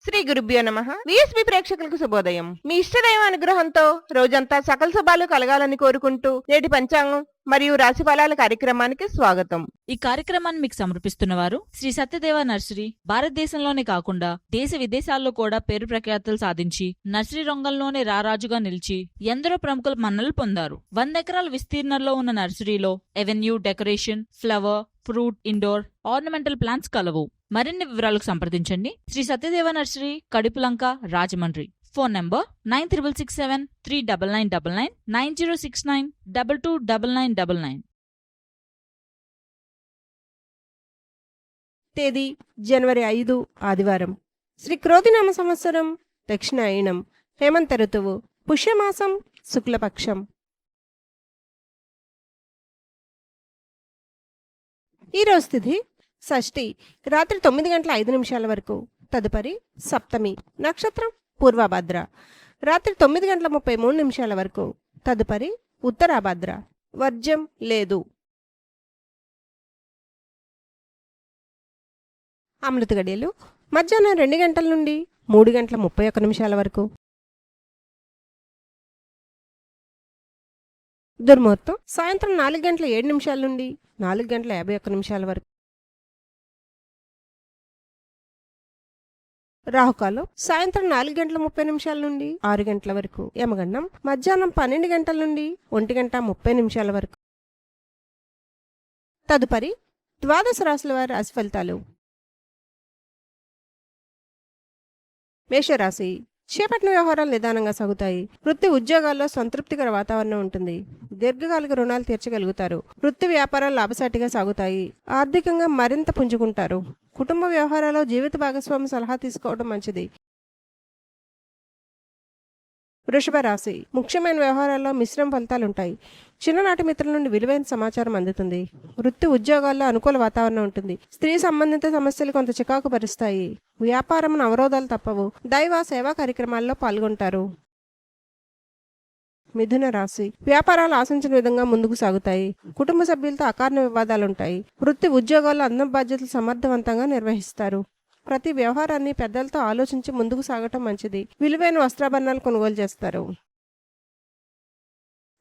శ్రీ గురుభ్యో నమః. విఎస్బి ప్రేక్షకులకు శుభోదయం. మీ ఇష్టదైవ అనుగ్రహంతో రోజంతా సకల శుభాలు కలగాలని కోరుకుంటూ నేటి పంచాంగం మరియు రాశి ఫలాల కార్యక్రమానికి స్వాగతం. ఈ కార్యక్రమాన్ని మీకు సమర్పిస్తున్న వారు శ్రీ సత్యదేవ నర్సరీ. భారతదేశంలోనే కాకుండా దేశ విదేశాల్లో కూడా పేరు ప్రఖ్యాతులు సాధించి నర్సరీ రంగంలోనే రారాజుగా నిలిచి ఎందరో ప్రముఖుల మన్నలు పొందారు. 100 ఎకరాల విస్తీర్ణంలో ఉన్న నర్సరీలో avenue, decoration, flower, fruit, indoor, ornamental plants కలవు. మరిన్ని వివరాలకు సంప్రదించండి Shri Satyadeva nursery, Kadupulanka, Rajahmundry. Phone number 9667 39999 9069 229999. తేదీ జనవరి 5 ఆదివారం. శ్రీ క్రోధినామ సంవత్సరం దక్షిణాయనం, హేమంత ఋతువు, పుష్యమాసం, శుక్లపక్షం. ఈరోజు తిథి షష్ఠి, రాత్రి 9:05 వరకు. తదుపరి సప్తమి. నక్షత్రం పూర్వభద్ర, రాత్రి 9:33 వరకు. తదుపరి ఉత్తరాభద్ర. వర్జ్యం లేదు. అమృత గడియలు మధ్యాహ్నం 2 గంటల నుండి 3:31 వరకు. దుర్ముహూర్తం సాయంత్రం 4:07 నుండి 4:51 వరకు. రాహుకాలం సాయంత్రం 4:30 నుండి 6 గంటల వరకు. యమగండం మధ్యాహ్నం 12 గంటల నుండి 1:30 వరకు. తదుపరి ద్వాదశ రాశుల వారి రాశి ఫలితాలు. మేషరాశి, చేపట్టిన వ్యవహారాలు నిదానంగా సాగుతాయి. వృత్తి ఉద్యోగాల్లో సంతృప్తికర వాతావరణం ఉంటుంది. దీర్ఘకాలిక రుణాలు తీర్చగలుగుతారు. వృత్తి వ్యాపారాలు లాభసాటిగా సాగుతాయి. ఆర్థికంగా మరింత పుంజుకుంటారు. కుటుంబ వ్యవహారాల్లో జీవిత భాగస్వామి సలహా తీసుకోవడం మంచిది. వృషభ రాశి, ముఖ్యమైన వ్యవహారాల్లో మిశ్రమ ఫలితాలుంటాయి. చిన్ననాటి మిత్రుల నుండి విలువైన సమాచారం అందుతుంది. వృత్తి ఉద్యోగాల్లో అనుకూల వాతావరణం ఉంటుంది. స్త్రీ సంబంధిత సమస్యలు కొంత చికాకు పరుస్తాయి. వ్యాపారం అవరోధాలు తప్పవు. దైవ సేవా కార్యక్రమాల్లో పాల్గొంటారు. మిథున రాశి, వ్యాపారాలు ఆశించిన విధంగా ముందుకు సాగుతాయి. కుటుంబ సభ్యులతో అకారణ వివాదాలుంటాయి. వృత్తి ఉద్యోగాల్లో అన్ని బాధ్యతలు సమర్థవంతంగా నిర్వహిస్తారు. ప్రతి వ్యవహారాన్ని పెద్దలతో ఆలోచించి ముందుకు సాగటం మంచిది. విలువైన వస్త్రాభరణాలు కొనుగోలు చేస్తారు.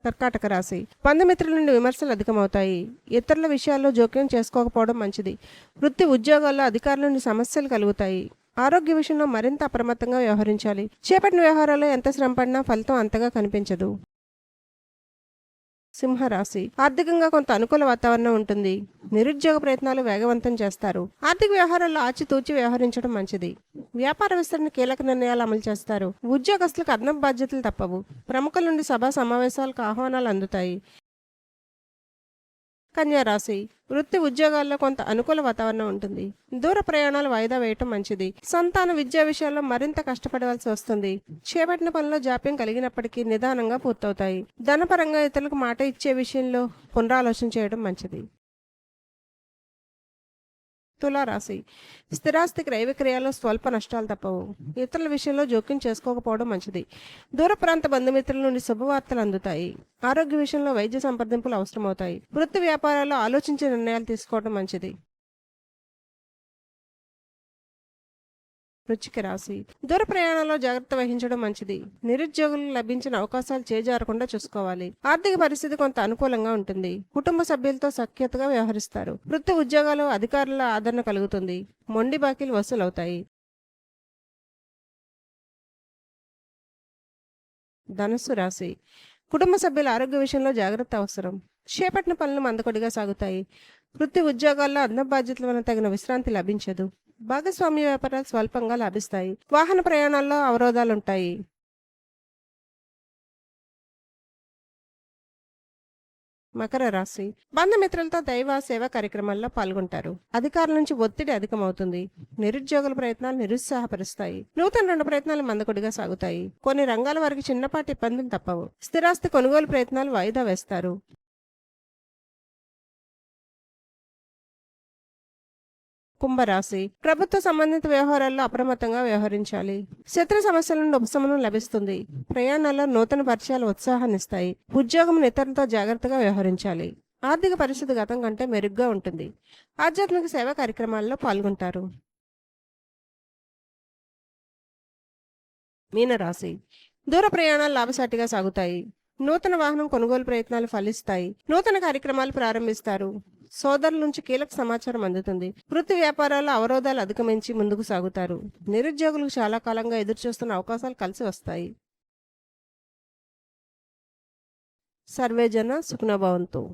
కర్కాటక రాశి, బంధుమిత్రుల నుండి విమర్శలు అధికమవుతాయి. ఇతరుల విషయాల్లో జోక్యం చేసుకోకపోవడం మంచిది. వృత్తి ఉద్యోగాల్లో అధికారుల నుండి సమస్యలు కలుగుతాయి. ఆరోగ్య విషయంలో మరింత అప్రమత్తంగా వ్యవహరించాలి. చేపట్టిన వ్యవహారాల్లో ఎంత శ్రమ పడినా ఫలితం అంతగా కనిపించదు. సింహరాశి, ఆర్థికంగా కొంత అనుకూల వాతావరణం ఉంటుంది. నిరుద్యోగ ప్రయత్నాలు వేగవంతం చేస్తారు. ఆర్థిక వ్యవహారాల్లో ఆచితూచి వ్యవహరించడం మంచిది. వ్యాపార విస్తరణ కీలక నిర్ణయాలు అమలు చేస్తారు. ఉద్యోగస్తులకు అదనపు బాధ్యతలు తప్పవు. ప్రముఖుల నుండి సభా సమావేశాలకు ఆహ్వానాలు అందుతాయి. కన్యా రాశి, వృత్తి ఉద్యోగాల్లో కొంత అనుకూల వాతావరణం ఉంటుంది. దూర ప్రయాణాలు వాయిదా వేయటం మంచిది. సంతాన విద్యా విషయాల్లో మరింత కష్టపడవలసి వస్తుంది. చేపట్టిన పనిలో జాప్యం కలిగినప్పటికీ నిదానంగా పూర్తవుతాయి. ధనపరంగా ఇతరులకు మాట ఇచ్చే విషయంలో పునరాలోచన చేయడం మంచిది. తులారాశి, స్థిరాస్తి క్రయ విక్రయాల్లో స్వల్ప నష్టాలు తప్పవు. ఇతరుల విషయంలో జోక్యం చేసుకోకపోవడం మంచిది. దూర ప్రాంత బంధుమిత్రుల నుండి శుభవార్తలు అందుతాయి. ఆరోగ్య విషయంలో వైద్య సంప్రదింపులు అవసరమవుతాయి. వృత్తి వ్యాపారాల్లో ఆలోచించే నిర్ణయాలు తీసుకోవడం మంచిది. వృశ్చిక రాశి, దూర ప్రయాణాల్లో జాగ్రత్త వహించడం మంచిది. నిరుద్యోగులకు లభించిన అవకాశాలు చేజారకుండా చూసుకోవాలి. ఆర్థిక పరిస్థితి కొంత అనుకూలంగా ఉంటుంది. కుటుంబ సభ్యులతో సఖ్యతగా వ్యవహరిస్తారు. వృత్తి ఉద్యోగాలు అధికారుల ఆదరణ కలుగుతుంది. మొండి బాకీలు వసూలవుతాయి. ధనుస్సు రాశి, కుటుంబ సభ్యుల ఆరోగ్య విషయంలో జాగ్రత్త అవసరం. చేపట్టిన పనులు మందకొడిగా సాగుతాయి. వృత్తి ఉద్యోగాల్లో అదనపు బాధ్యతల వలన తగిన విశ్రాంతి లభించదు. భాగస్వామ్య వ్యాపారాలు స్వల్పంగా లాభిస్తాయి. వాహన ప్రయాణాల్లో అవరోధాలుంటాయి. మకర రాశి, బంధుమిత్రులతో దైవ సేవా కార్యక్రమాల్లో పాల్గొంటారు. అధికారుల నుంచి ఒత్తిడి అధికమవుతుంది. నిరుద్యోగుల ప్రయత్నాలు నిరుత్సాహపరుస్తాయి. నూతన రుణ ప్రయత్నాలు మందకొడిగా సాగుతాయి. కొన్ని రంగాల వారికి చిన్నపాటి ఇబ్బందులు తప్పవు. స్థిరాస్తి కొనుగోలు ప్రయత్నాలు వాయిదా వేస్తారు. కుంభరాశి, ప్రభుత్వ సంబంధిత వ్యవహారాల్లో అప్రమత్తంగా వ్యవహరించాలి. శత్రు సమస్యల నుండి ఉపశమనం లభిస్తుంది. ప్రయాణాల్లో నూతన పరిచయాలు ఉత్సాహాన్నిస్తాయి. ఉద్యోగం ఇతరులతో జాగ్రత్తగా వ్యవహరించాలి. ఆర్థిక పరిస్థితి గతం కంటే మెరుగ్గా ఉంటుంది. ఆధ్యాత్మిక సేవా కార్యక్రమాల్లో పాల్గొంటారు. మీనరాశి దూర ప్రయాణాలు లాభసాటిగా సాగుతాయి. నూతన వాహనం కొనుగోలు ప్రయత్నాలు ఫలిస్తాయి. నూతన కార్యక్రమాలు ప్రారంభిస్తారు. సోదరుల నుంచి కీలక సమాచారం అందుతుంది. వృత్తి వ్యాపారాల్లో అవరోధాలు అధిగమించి ముందుకు సాగుతారు. నిరుద్యోగులకు చాలా కాలంగా ఎదురుచూస్తున్న అవకాశాలు కలిసి వస్తాయి. సర్వేజన సుఖనభవంతు.